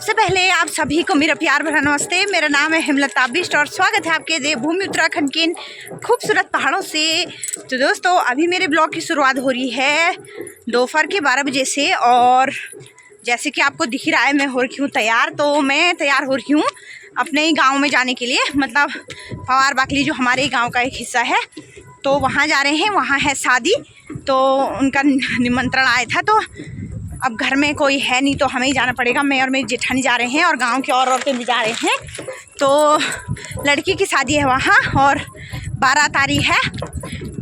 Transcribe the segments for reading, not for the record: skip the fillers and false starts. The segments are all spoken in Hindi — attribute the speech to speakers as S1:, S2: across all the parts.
S1: सबसे पहले आप सभी को मेरा प्यार भरा नमस्ते। मेरा नाम है हेमलता बिष्ट और स्वागत है आपके देवभूमि उत्तराखंड के इन खूबसूरत पहाड़ों से। तो दोस्तों अभी मेरे ब्लॉग की शुरुआत हो रही है दोपहर के 12 बजे से और जैसे कि आपको दिख रहा है मैं हो रही हूँ तैयार। तो मैं तैयार हो रही हूँ अपने ही गाँव में जाने के लिए, मतलब पवार बाकली जो हमारे ही गाँव का एक हिस्सा है तो वहाँ जा रहे हैं। वहाँ है शादी तो उनका निमंत्रण आया था, तो अब घर में कोई है नहीं तो हमें ही जाना पड़ेगा। मैं और मेरी जेठानी जा रहे हैं और गांव की और औरतें भी जा रहे हैं। तो लड़की की शादी है वहाँ और 12 तारीख है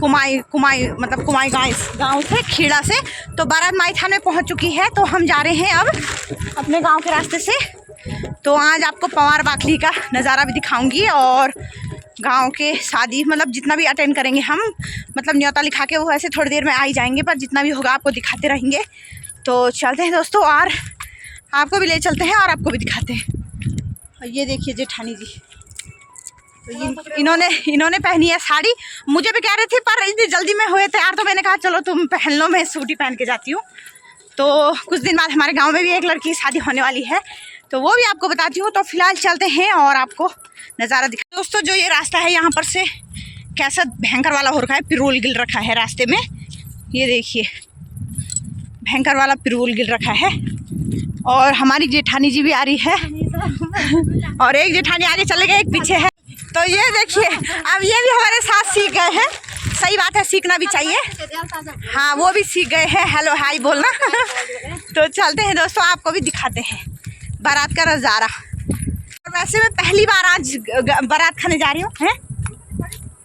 S1: कुमाई मतलब कुमाई गांव से खीड़ा से। तो बारात माई थाने पहुँच चुकी है तो हम जा रहे हैं अब अपने गांव के रास्ते से। तो आज आपको पवार बाकली का नज़ारा भी दिखाऊंगी और गांव के शादी मतलब जितना भी अटेंड करेंगे हम, मतलब न्योता लिखा के वो ऐसे थोड़ी देर में आ ही जाएंगे, पर जितना भी होगा आपको दिखाते रहेंगे। तो चलते हैं दोस्तों और आपको भी ले चलते हैं और आपको भी दिखाते हैं। और ये देखिए जेठानी जी, तो इन्होंने पहनी है साड़ी। मुझे भी कह रहे थे पर इतनी जल्दी में हुए तैयार तो मैंने कहा चलो तुम पहन लो, मैं सूटी पहन के जाती हूँ। तो कुछ दिन बाद हमारे गांव में भी एक लड़की की शादी होने वाली है तो वो भी आपको बताती हूँ। तो फिलहाल चलते हैं और आपको नज़ारा दिखा। दोस्तों जो ये रास्ता है यहाँ पर से कैसा भयंकर वाला हो रखा है, पिरूल गिल रखा है रास्ते में। ये देखिए भयंकर वाला पिरूल गिर रखा है और हमारी जेठानी जी भी आ रही है और एक जेठानी आगे चले गए, एक पीछे है। तो ये देखिए अब ये भी हमारे साथ सीख गए हैं। सही बात है, सीखना भी चाहिए। हाँ वो भी सीख गए हैं हेलो हाय बोलना तो चलते हैं दोस्तों आपको भी दिखाते हैं बारात का नज़ारा। वैसे मैं पहली बार आज बारात खाने जा रही हूँ हैं।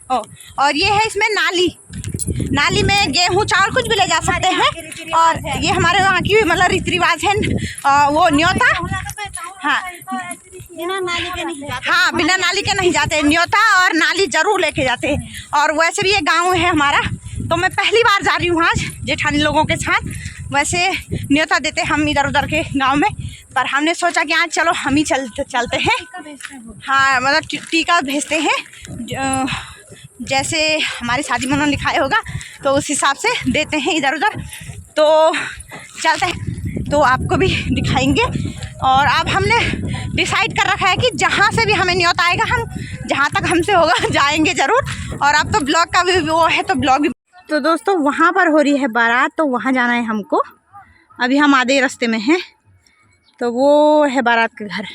S1: और ये है इसमें नाली में गेहूँ चावल कुछ भी ले जा सकते हैं। और ये हमारे वहाँ की मतलब रीति रिवाज है वो न्योता। हाँ बिना नाली के नहीं जाते, न्योता और नाली जरूर लेके जाते हैं। और वैसे भी ये गांव है हमारा तो मैं पहली बार जा रही हूँ आज जेठानी लोगों के साथ। वैसे न्योता देते हम इधर उधर के गांव में, पर हमने सोचा कि आज चलो हम ही चलते हैं। हाँ मतलब टीका भेजते हैं जैसे हमारी शादी में उन्होंने लिखाया होगा तो उस हिसाब से देते हैं इधर उधर। तो चलते हैं तो आपको भी दिखाएंगे। और अब हमने डिसाइड कर रखा है कि जहाँ से भी हमें न्योता आएगा हम जहाँ तक हमसे होगा जाएंगे ज़रूर। और अब तो ब्लॉग का भी वो है तो ब्लॉग भी। तो दोस्तों वहाँ पर हो रही है बारात तो वहाँ जाना है हमको। अभी हम आधे रास्ते में हैं तो वो है बारात के घर।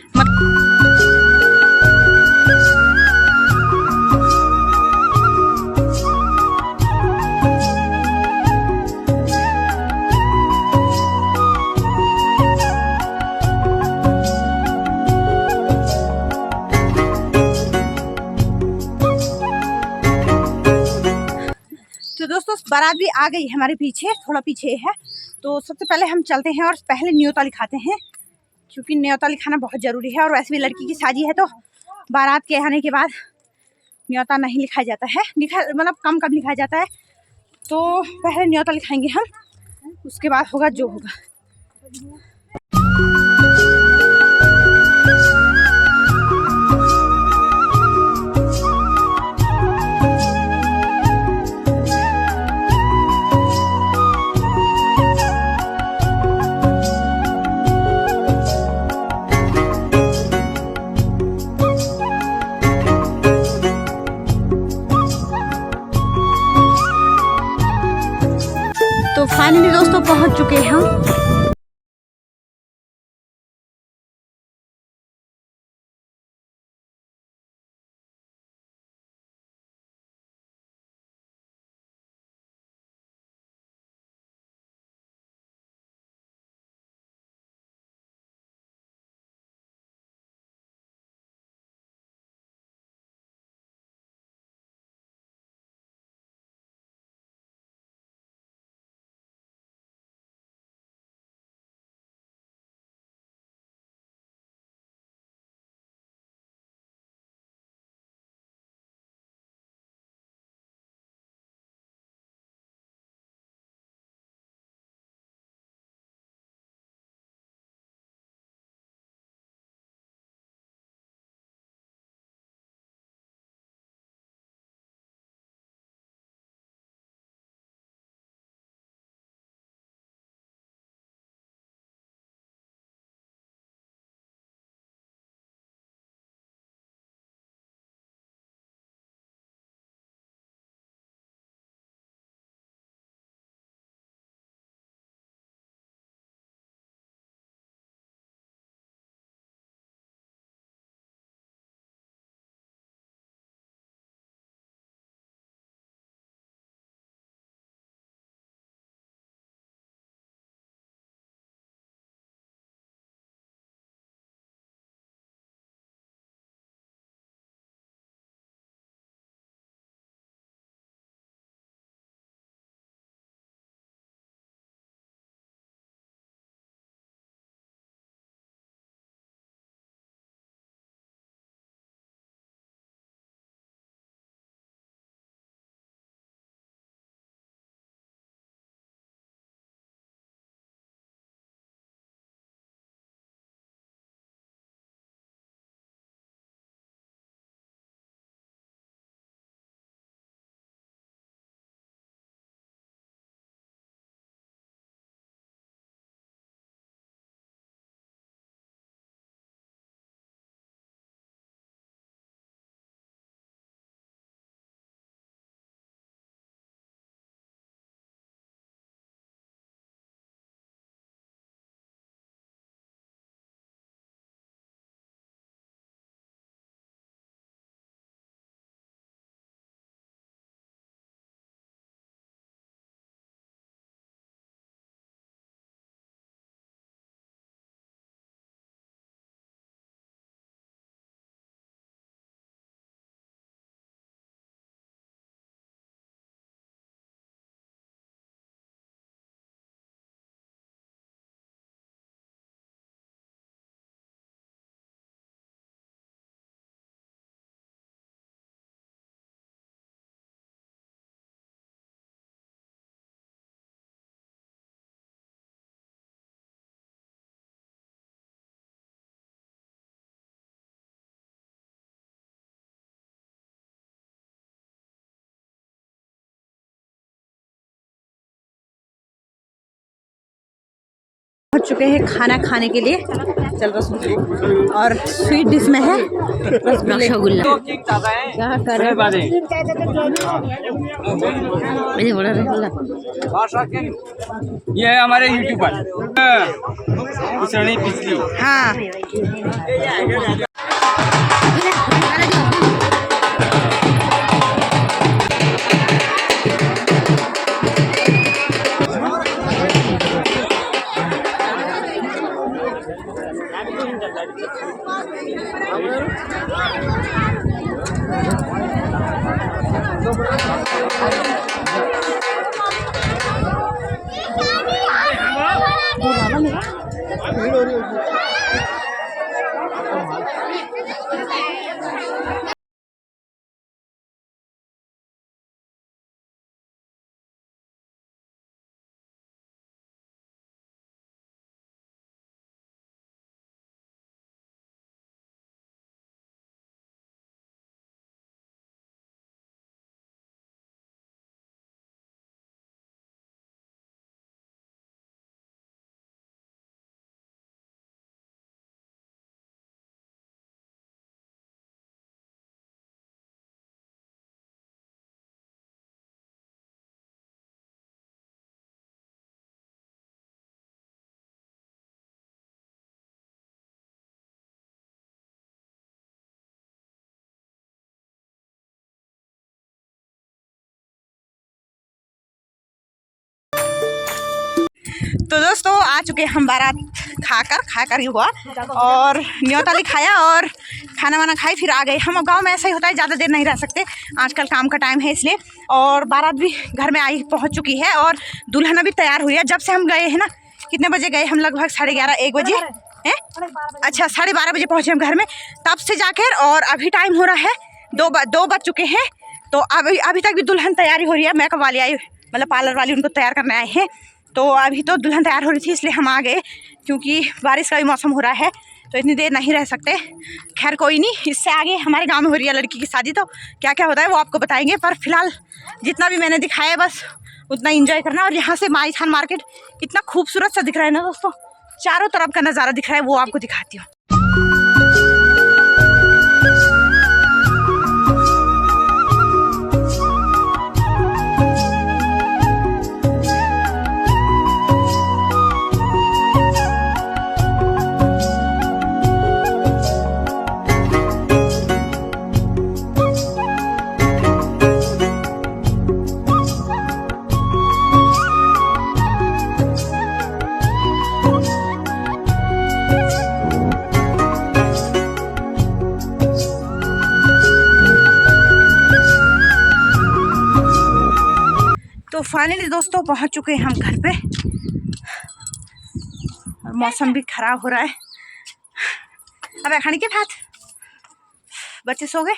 S1: तो दोस्तों बारात भी आ गई है हमारे पीछे, थोड़ा पीछे है। तो सबसे पहले हम चलते हैं और पहले न्योता लिखाते हैं क्योंकि न्योता लिखाना बहुत ज़रूरी है। और वैसे भी लड़की की शादी है तो बारात के आने के बाद न्योता नहीं लिखाया जाता है, मतलब कम लिखाया जाता है। तो पहले न्योता लिखाएंगे हम, उसके बाद होगा जो होगा। तो फाइनली दोस्तों पहुंच चुके हैं हम। पहुंच चुके हैं खाना खाने के लिए। चल रसगुल्ला और स्वीट डिश में है रसगुल्ला। क्या कर रहे
S2: ये है हमारे यूट्यूब पर।
S1: हाँ तो दोस्तों आ चुके हम बारात खाकर ही हुआ और न्योता लिखाया और खाना वाना खाई फिर आ गए हम। गांव में ऐसा ही होता है, ज़्यादा देर नहीं रह सकते, आजकल काम का टाइम है इसलिए। और बारात भी घर में पहुंच चुकी है और दुल्हन भी तैयार हुई है। जब से हम गए हैं ना, कितने बजे गए हम, लगभग 11:30 1 बजे हैं। अच्छा 12:30 बजे पहुँचे हम घर में, तब से जाकर और अभी टाइम हो रहा है 2 बज चुके हैं। तो अभी तक भी दुल्हन तैयारी हो रही है। मेकअप वाली आई, मतलब पार्लर वाली, उनको तैयार करने आए हैं। तो अभी तो दुल्हन तैयार हो रही थी इसलिए हम आ गए, क्योंकि बारिश का भी मौसम हो रहा है तो इतनी देर नहीं रह सकते। खैर कोई नहीं, इससे आगे हमारे गांव में हो रही है लड़की की शादी, तो क्या क्या होता है वो आपको बताएंगे। पर फिलहाल जितना भी मैंने दिखाया बस उतना एंजॉय करना। और यहाँ से माईथान मार्केट कितना खूबसूरत सा दिख रहा है ना दोस्तों, चारों तरफ का नज़ारा दिख रहा है, वो आपको दिखाती हूँ। तो फाइनली दोस्तों पहुंच चुके हैं हम घर पे और मौसम भी खराब हो रहा है। अब खाने के बाद बच्चे सो गए।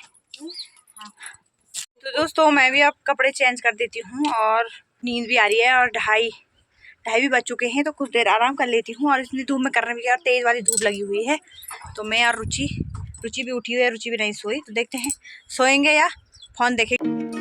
S1: तो दोस्तों मैं भी अब कपड़े चेंज कर देती हूँ और नींद भी आ रही है और ढाई भी बज चुके हैं, तो कुछ देर आराम कर लेती हूँ। और इसलिए धूप में करने भी यार तेज़ वाली धूप लगी हुई है। तो मैं और रुचि भी उठी हुई है, रुचि भी नहीं सोई। तो देखते हैं सोएंगे या फ़ोन देखेंगे।